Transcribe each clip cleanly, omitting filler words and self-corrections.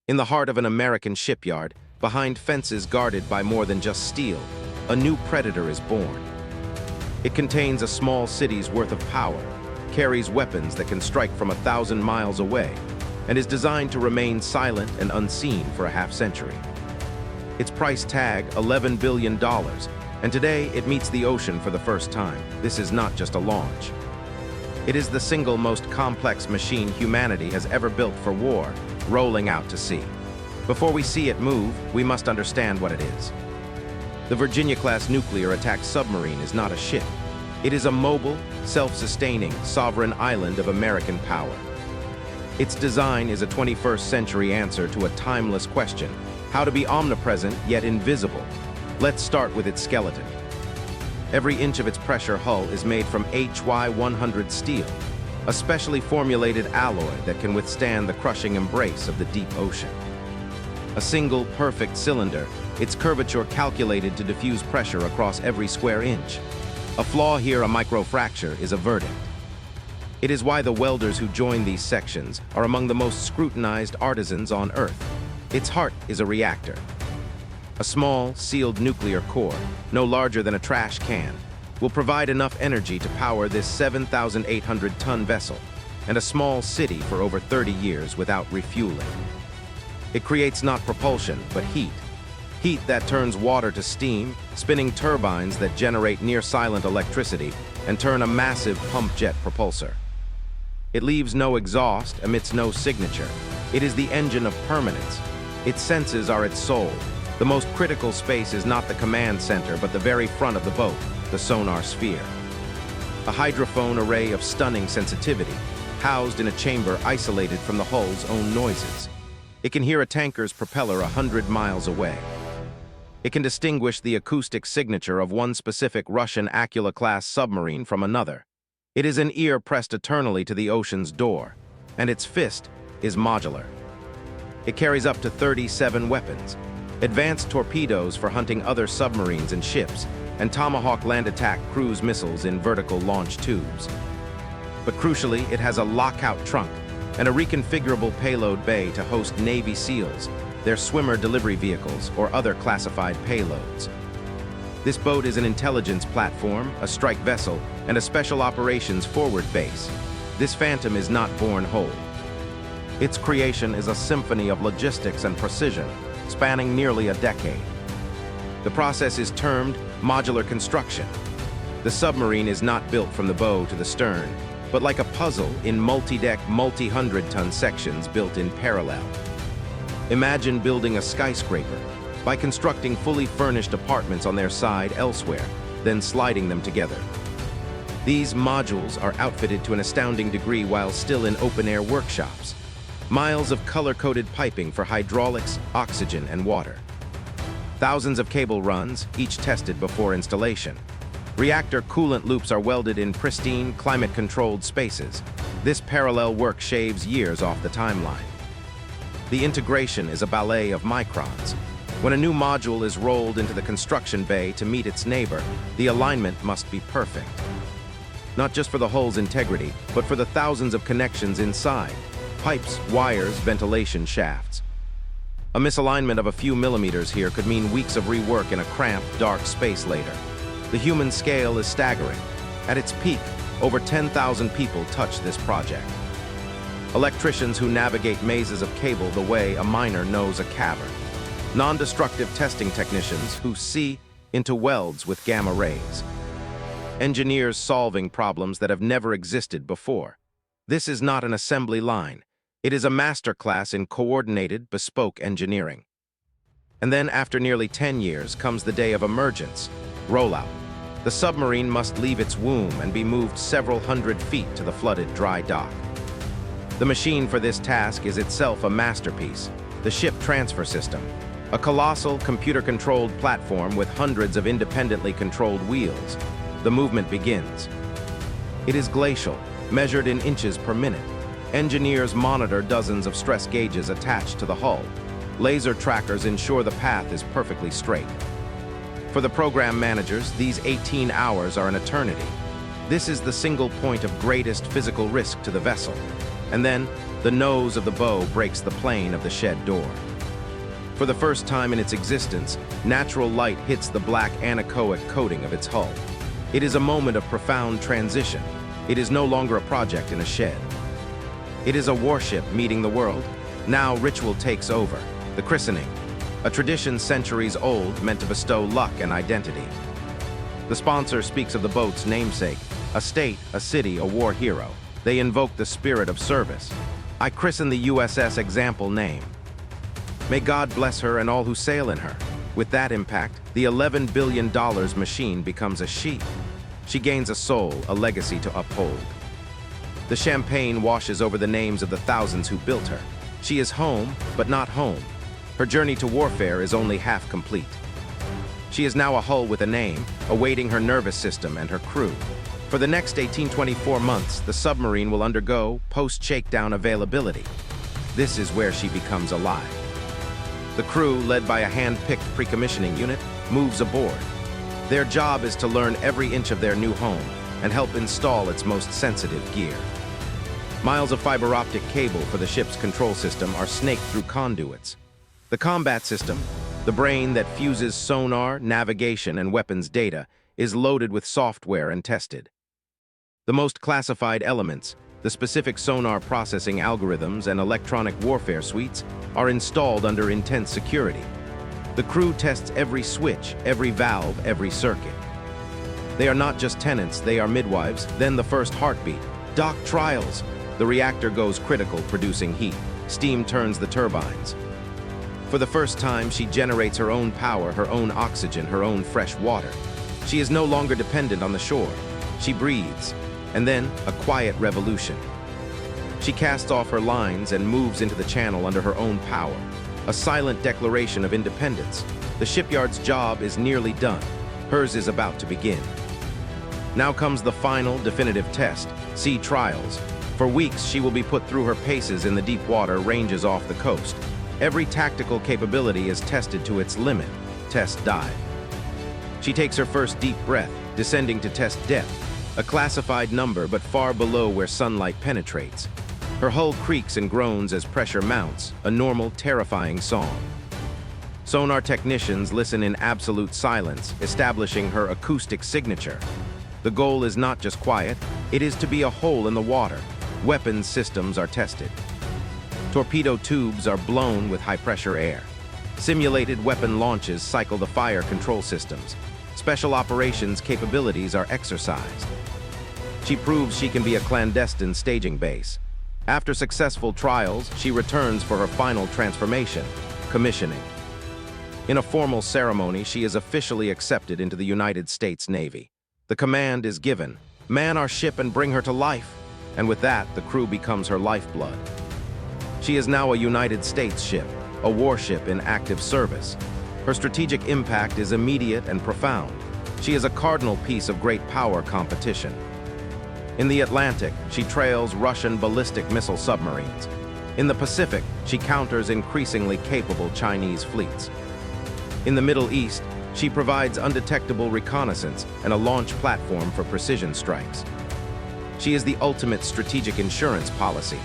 In the heart of an American shipyard, behind fences guarded by more than just steel, a new predator is born. It contains a small city's worth of power, carries weapons that can strike from 1,000 miles away, and is designed to remain silent and unseen for a half-century. Its price tag, $11 billion, and today it meets the ocean for the first time. This is not just a launch. It is the single most complex machine humanity has ever built for war, rolling out to sea. Before we see it move, we must understand what it is. The Virginia-class nuclear attack submarine is not a ship. It is a mobile, self-sustaining, sovereign island of American power. Its design is a 21st century answer to a timeless question: how to be omnipresent yet invisible. Let's start with its skeleton. Every inch of its pressure hull is made from HY100 steel, a specially formulated alloy that can withstand the crushing embrace of the deep ocean. A single perfect cylinder, its curvature calculated to diffuse pressure across every square inch. A flaw here, a microfracture, is a verdict. It is why the welders who join these sections are among the most scrutinized artisans on Earth. Its heart is a reactor. A small, sealed nuclear core, no larger than a trash can, will provide enough energy to power this 7,800-ton vessel and a small city for over 30 years without refueling. It creates not propulsion, but heat. Heat that turns water to steam, spinning turbines that generate near-silent electricity and turn a massive pump jet propulsor. It leaves no exhaust, emits no signature. It is the engine of permanence. Its senses are its soul. The most critical space is not the command center, but the very front of the boat, the sonar sphere. A hydrophone array of stunning sensitivity, housed in a chamber isolated from the hull's own noises. It can hear a tanker's propeller 100 miles away. It can distinguish the acoustic signature of one specific Russian Akula-class submarine from another. It is an ear pressed eternally to the ocean's door, and its fist is modular. It carries up to 37 weapons, advanced torpedoes for hunting other submarines and ships, and Tomahawk land attack cruise missiles in vertical launch tubes. But crucially, it has a lockout trunk and a reconfigurable payload bay to host Navy SEALs, their swimmer delivery vehicles, or other classified payloads. This boat is an intelligence platform, a strike vessel, and a special operations forward base. This Phantom is not born whole. Its creation is a symphony of logistics and precision, spanning nearly a decade. The process is termed modular construction. The submarine is not built from the bow to the stern, but like a puzzle in multi-deck, multi-hundred-ton sections built in parallel. Imagine building a skyscraper by constructing fully furnished apartments on their side elsewhere, then sliding them together. These modules are outfitted to an astounding degree while still in open-air workshops. Miles of color-coded piping for hydraulics, oxygen, and water. Thousands of cable runs, each tested before installation. Reactor coolant loops are welded in pristine, climate-controlled spaces. This parallel work shaves years off the timeline. The integration is a ballet of microns. When a new module is rolled into the construction bay to meet its neighbor, the alignment must be perfect. Not just for the hull's integrity, but for the thousands of connections inside. Pipes, wires, ventilation shafts. A misalignment of a few millimeters here could mean weeks of rework in a cramped, dark space later. The human scale is staggering. At its peak, over 10,000 people touch this project. Electricians who navigate mazes of cable the way a miner knows a cavern. Non-destructive testing technicians who see into welds with gamma rays. Engineers solving problems that have never existed before. This is not an assembly line. It is a masterclass in coordinated, bespoke engineering. And then, after nearly 10 years, comes the day of emergence, rollout. The submarine must leave its womb and be moved several hundred feet to the flooded dry dock. The machine for this task is itself a masterpiece, the ship transfer system, a colossal computer-controlled platform with hundreds of independently controlled wheels. The movement begins. It is glacial, measured in inches per minute. Engineers monitor dozens of stress gauges attached to the hull. Laser trackers ensure the path is perfectly straight. For the program managers, these 18 hours are an eternity. This is the single point of greatest physical risk to the vessel. And then, The nose of the bow breaks the plane of the shed door. For the first time in its existence, natural light hits the black anechoic coating of its hull. It is a moment of profound transition. It is no longer a project in a shed. It is a warship meeting the world. Now ritual takes over. The christening, a tradition centuries old meant to bestow luck and identity. The sponsor speaks of the boat's namesake, a state, a city, a war hero. They invoke the spirit of service. I christen the USS Example name. May God bless her and all who sail in her. With that impact, the $11 billion machine becomes a she. She gains a soul, a legacy to uphold. The champagne washes over the names of the thousands who built her. She is home, but not home. Her journey to warfare is only half complete. She is now a hull with a name, awaiting her nervous system and her crew. For the next 18-24 months, the submarine will undergo post-shakedown availability. This is where she becomes alive. The crew, led by a hand-picked pre-commissioning unit, moves aboard. Their job is to learn every inch of their new home and help install its most sensitive gear. Miles of fiber optic cable for the ship's control system are snaked through conduits. The combat system, the brain that fuses sonar, navigation, and weapons data, is loaded with software and tested. The most classified elements, the specific sonar processing algorithms and electronic warfare suites, are installed under intense security. The crew tests every switch, every valve, every circuit. They are not just tenants, they are midwives, then the first heartbeat. Dock trials. The reactor goes critical, producing heat. Steam turns the turbines. For the first time, she generates her own power, her own oxygen, her own fresh water. She is no longer dependent on the shore. She breathes. And then, a quiet revolution. She casts off her lines and moves into the channel under her own power. A silent declaration of independence. The shipyard's job is nearly done. Hers is about to begin. Now comes the final, definitive test, sea trials. For weeks, she will be put through her paces in the deep water ranges off the coast. Every tactical capability is tested to its limit. Test dive. She takes her first deep breath, descending to test depth. A classified number, but far below where sunlight penetrates. Her hull creaks and groans as pressure mounts, a normal, terrifying song. Sonar technicians listen in absolute silence, establishing her acoustic signature. The goal is not just quiet, it is to be a hole in the water. Weapons systems are tested. Torpedo tubes are blown with high-pressure air. Simulated weapon launches cycle the fire control systems. Special operations capabilities are exercised. She proves she can be a clandestine staging base. After successful trials, she returns for her final transformation, commissioning. In a formal ceremony, she is officially accepted into the United States Navy. The command is given, man our ship and bring her to life. And with that, the crew becomes her lifeblood. She is now a United States ship, a warship in active service. Her strategic impact is immediate and profound. She is a cardinal piece of great power competition. In the Atlantic, she trails Russian ballistic missile submarines. In the Pacific, she counters increasingly capable Chinese fleets. In the Middle East, she provides undetectable reconnaissance and a launch platform for precision strikes. She is the ultimate strategic insurance policy,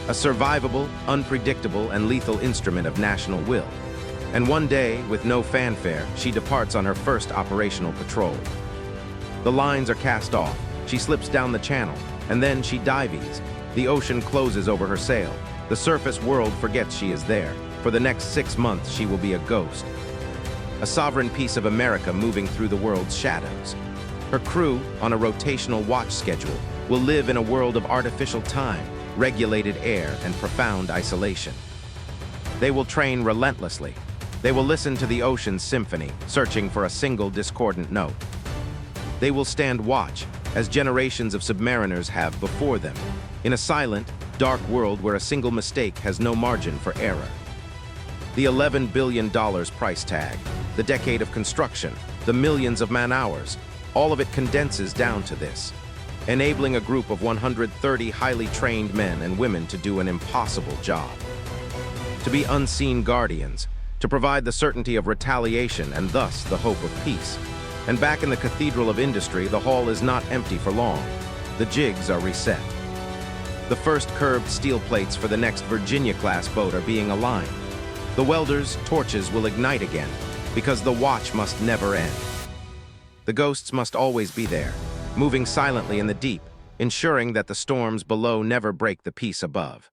a survivable, unpredictable, and lethal instrument of national will. And one day, with no fanfare, she departs on her first operational patrol. The lines are cast off, she slips down the channel, and then she dives. The ocean closes over her sail. The surface world forgets she is there. For the next 6 months, she will be a ghost. A sovereign piece of America moving through the world's shadows. Her crew, on a rotational watch schedule, will live in a world of artificial time, regulated air, and profound isolation. They will train relentlessly. They will listen to the ocean's symphony, searching for a single discordant note. They will stand watch, as generations of submariners have before them, in a silent, dark world where a single mistake has no margin for error. The $11 billion price tag, the decade of construction, the millions of man-hours, all of it condenses down to this, enabling a group of 130 highly trained men and women to do an impossible job. To be unseen guardians, to provide the certainty of retaliation and thus the hope of peace. And back in the Cathedral of Industry, the hall is not empty for long. The jigs are reset. The first curved steel plates for the next Virginia-class boat are being aligned. The welders' torches will ignite again, because the watch must never end. The ghosts must always be there, moving silently in the deep, ensuring that the storms below never break the peace above.